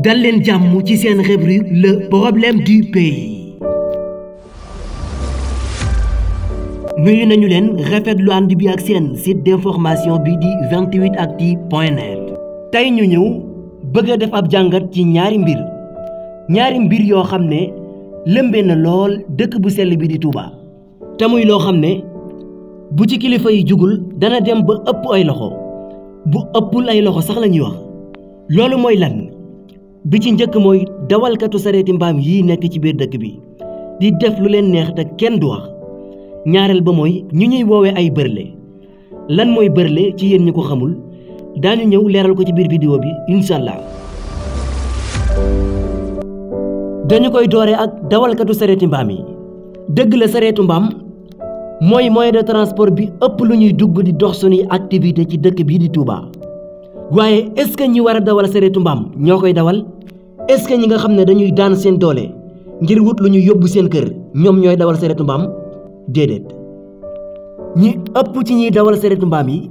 dal leen jàmm ci seen rubrique le problème du pays. nuyu nañu leen rafetlu ànd bi ak seen site d'information bi di 28actu.net. tey ñu ñëw bëgg a def ab jàngat ci ñaari mbir yoo xam ne lëmbee na lool dëkk bu sell bi di Touba. te muy loo xam ne bu ci kilifa yi jugul dana dem ba ëpp ay loxo bu ëppul ay loxo sax la ñuy wax. loolu mooy lan bi ci njëkk mooy dawalkatu sareeti mbaam yii nekk ci biir dëkk bi di def lu leen neex te kenn du wax. ñaareel ba mooy ñu ñuy woowee ay bërle. lan mooy bërle ci yéen ñi ko xamul daañu ñëw leeral ko ci biir vidéo bi incha allah. dañu koy dooree ak dawalkatu sareeti mbaam yi. dëgg la sareetu mbaam mooy moyen de transport bi ëpp lu ñuy dugg di dox suñuy activité ci dëkk bii di Touba. waaye est-ce que ñi war a dawal sareetu mbaam ñoo koy dawal est-ce que ñi nga xam ne dañuy daan seen doole ngir wut lu ñu yóbbu seen kër ñoom ñooy dawal sareetu mbaam déedéet. ñi ëpp ci ñiy dawal sareetu mbaam yi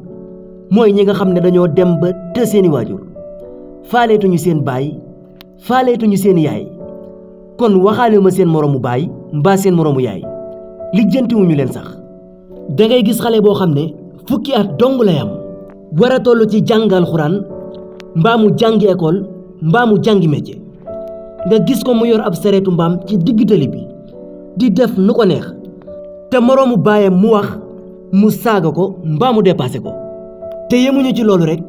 mooy ñi nga xam ne dañoo dem ba të seeni waajur faaleetuñu seen baay faaleetuñu seen yaay kon waxaale ma seen moroomu baay mbaa seen moroomu yaay lijjantiwuñu leen sax. da ngay gis xale boo xam ne fukki at dong lay am war a toll ci jàngal xuraan mbaa mu jàngi école mbaa mu jàngi métier nga gis ko mu yor ab sareetu mbaam ci digg tali bi di def nu ko neex te moroomu baayam mu wax mu saaga ko mbaa mu dépassé ko. te yemuñu ci loolu rek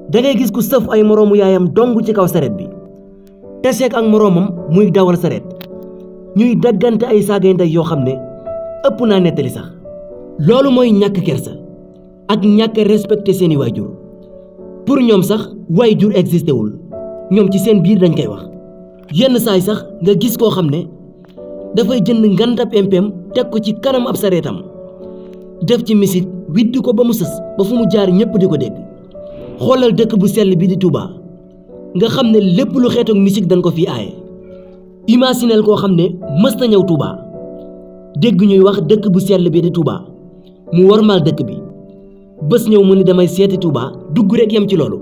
da ngay gis ku sëf ay moroomu yaayam dong ci kaw sareet bi te seeg ak moroomam muy dawal sareet ñuy daggante ay saagay ndey yoo xam ne ëpp naa nettali sax. loolu mooy ñàkk kersa ak ñàkk respecté seeni waajur. pour ñoom sax waajur existé wul ñoom ci seen biir dañ koy wax. yenn saay sax nga gis koo xam ne dafay jënd ngandab empem teg ko ci kanam ab sareetam def ci musique widdi ko ba mu sës ba fu mu jaar ñëpp di ko dégg. xoolal dëkk bu sell bi di Touba nga xam ne lépp lu xeetoog musique dañ ko fi aaye. imaginel koo xam ne mës na ñëw Touba dégg ñuy wax dëkk bu sell bi di Touba mu wormaal dëkk bi bés ñëw mu ni damay seeti Touba dugg rek yem ci loolu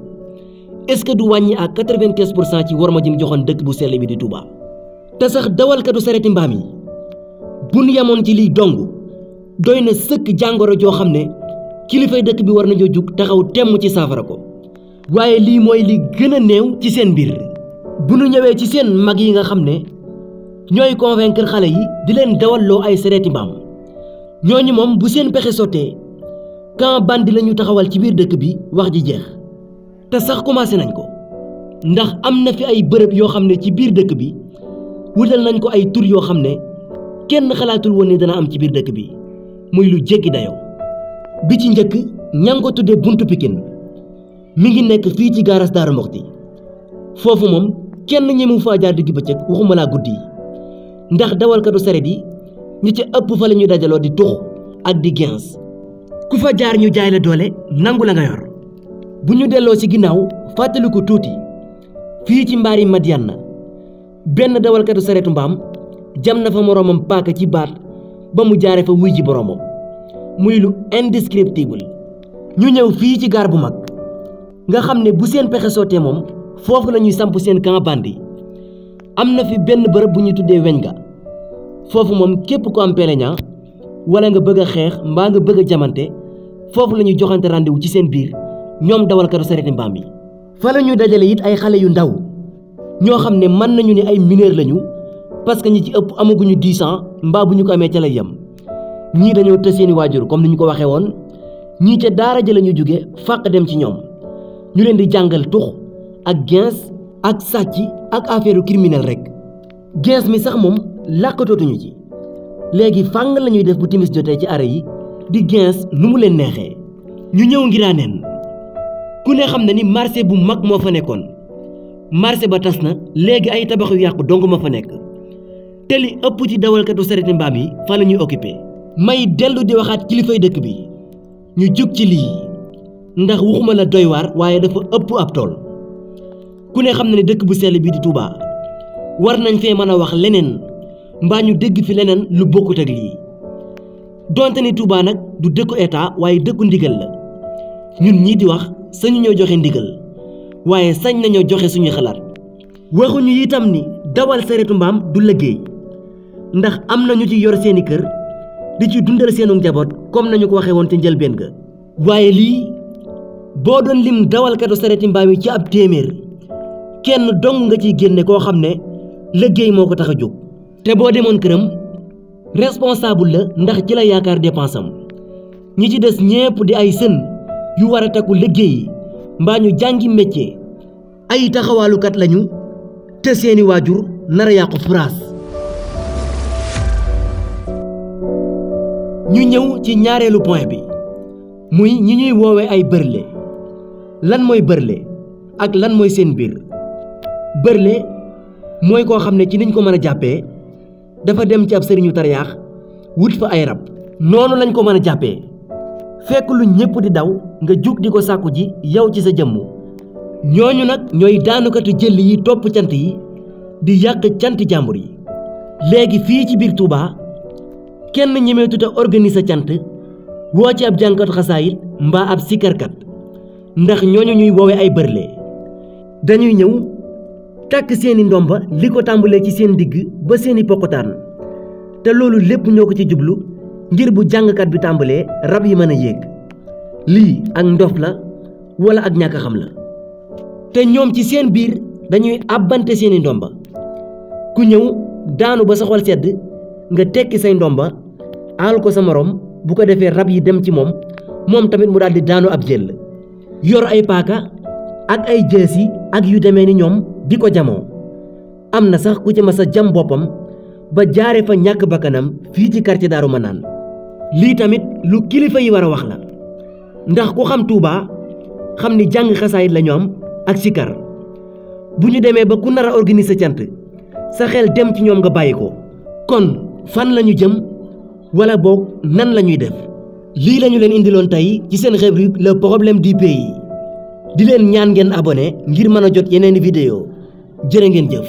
est-ce que du wàññi à 95% ci worma ji mu joxoon dëkk bu sell bi di Touba. te sax dawalkatu sareeti mbaam yi bu nu yemoon ci liy dong doy na sëkk jàngoro joo xam ne kilifay dëkk bi war nañoo jug taxaw temm ci saafara ko. waaye lii mooy li gën a néew ci seen mbir. bu nu ñëwee ci seen mag yi nga xam ne ñooy convaincre xale yi di leen dawalloo ay sareeti mbaam ñooñu moom bu seen pexe sottee camp bandi la ñu taxawal ci biir dëkk bi wax ji jeex. te sax commencé nañ ko ndax am na fi ay bërëb yoo xam ne ci biir dëkk bi wutal nañ ko ay tur yoo xam ne kenn xalaatul woon ne dana am ci biir dëkk bi muy lu jéggi dayoo. bi ci njëkk ña ngi ko tuddee buntu Pikine mi ngi nekk fii ci gaaras Daaru Muxti foofu moom kenn ñemu faa jaar digg bëccëg waxuma laa guddi yi ndax dawalkatu sareet yi ñi ca ëpp fa la ñu dajaloo di tux ak di gens ku fa jaar ñu jaay la doole nangu la nga yor. bu ñu delloo ci ginnaaw fàttaliku tuuti fii ci mbaari Madiana benn dawalkatu sareetu mbaam jam na fa moroomam paaka ci baat ba mu jaare fa wuy ji boroomam muy lu indescriptible. ñu ñëw fii ci gaar bu mag nga xam ne bu seen pexe sottee moom foofu la ñuy samp seen camp bandi. am na fi benn bërëb bu ñu tuddee weñ ga foofu moom képp ko am peleña wala nga bëgg a xeex mbaa nga bëgg a jamante foofu la ñuy joxante rendez-vous ci seen biir ñoom dawalkatu sareeti mbaam yi. fa la ñu dajale it ay xale yu ndaw ñoo xam ne mën nañu ne ay mineur lañu parce que ñi ci ëpp amaguñu 10 ans mbaa bu ñu ko amee ca lay yem. ñii dañoo tës seeni waajur comme ni ñu ko waxee woon ñii ca daara ja la ñu jóge fàq dem ci ñoom ñu leen di jàngal tux ak gens ak sàcc ak affaire criminel rek. gens mi sax moom làkkatootuñu ci léegi fàng la ñuy def bu timis jotee ci arrêt yi di gens nu mu leen neexee. ñu ñëw Ngiraaneen ku ne xam na ni marché bu mag moo fa nekkoon marché ba tas na léegi ay tabax yu yàqu dong ma fa nekk te li ëpp ci dawalkatu sareeti mbaam yi fa la ñuy occupé. may dellu di waxaat kilifay dëkk bi ñu jug ci lii ndax waxuma la doy waar waaye dafa ëpp ab tool. ku ne xam na ne dëkk bu sell bi di Touba war nañ fee mën a wax leneen mbaa ñu dégg fi leneen lu bokkut ak lii donte ni Touba nag du dëkku état waaye dëkku ndigal la ñun ñii di wax sañu ñoo joxe ndigal waaye sañ nañoo joxe suñuy xalaat waxuñu itam ni dawal sareetu mbaam du liggéey ndax am na ñu ci yor seeni kër di ci dundal seenu njaboot comme nañu ko waxee woon ci njëlbeen ga waaye lii boo doon lim dawalkatu sareeti mbaam yi ci ab téeméer kenn dong nga ciy génne koo xam ne liggéey moo ko tax a jóg te boo demoon këram responsable la ndax ci la yaakaar dépense am ñi ci des ñépp di ay sën yu war a takku liggéey mbaa ñu jàngi métier ay taxawaalukat lañu te seeni waajur nar a yàqu France. ñu ñëw ci ñaareelu point bi muy ñi ñuy woowe ay bërle lan mooy bërle ak lan mooy seen biir bërle mooy koo xam ne ci niñ ko mën a jàppee dafa dem ci ab sëriñu tariyaax wut fa ay rab noonu lañ ko mën a jàppee fekk lu ñépp di daw nga jug di ko sàkku ji yow ci sa jëmm ñooñu nag ñooy daanukatu jëll yi topp cant yi di yàq cant jàmbur yi léegi fii ci biir Touba kenn ñemeetut a organiser cant woo ci ab jànkat xasaayit mbaa ab sikarkat ndax ñooñu ñuy woowe ay bërle dañuy ñëw takk seeni ndomba li ko tàmbalee ci seen digg ba seeni pokkotaan te loolu lépp ñoo ko ci jublu ngir bu jàngkat bi tàmbalee rab yi mën a yéeg lii ak ndof la wala ak ñàkk xam la te ñoom ci seen biir dañuy àbbante seeni ndomba ku ñëw daanu ba sa xol sedd nga tekki say ndomba aal ko sa morom bu ko defee rab yi dem ci moom tamit mu daal di daanu ab jël yor ay paaka ak ay jësi ak yu demee ni ñoom di ko jamoo am na sax ku ci mas a jam boppam ba jaare fa ñàkk bakkanam fii ci quartier Daaru Manaan lii tamit lu kilifa yi war a wax la ndax ku xam Touba xam ni jàng xasaayit la ñu am ak sikar bu ñu demee ba ku nar a organiser cant sa xel dem ci ñoom nga bàyyi ko kon fan lañu jëm wala boog nan lañuy def lii lañu leen indiloon tey ci seen rubrique le problème du pays di leen ñaan ngeen abonné ngir mën a jot yeneeni vidéo jërë ngeen jëf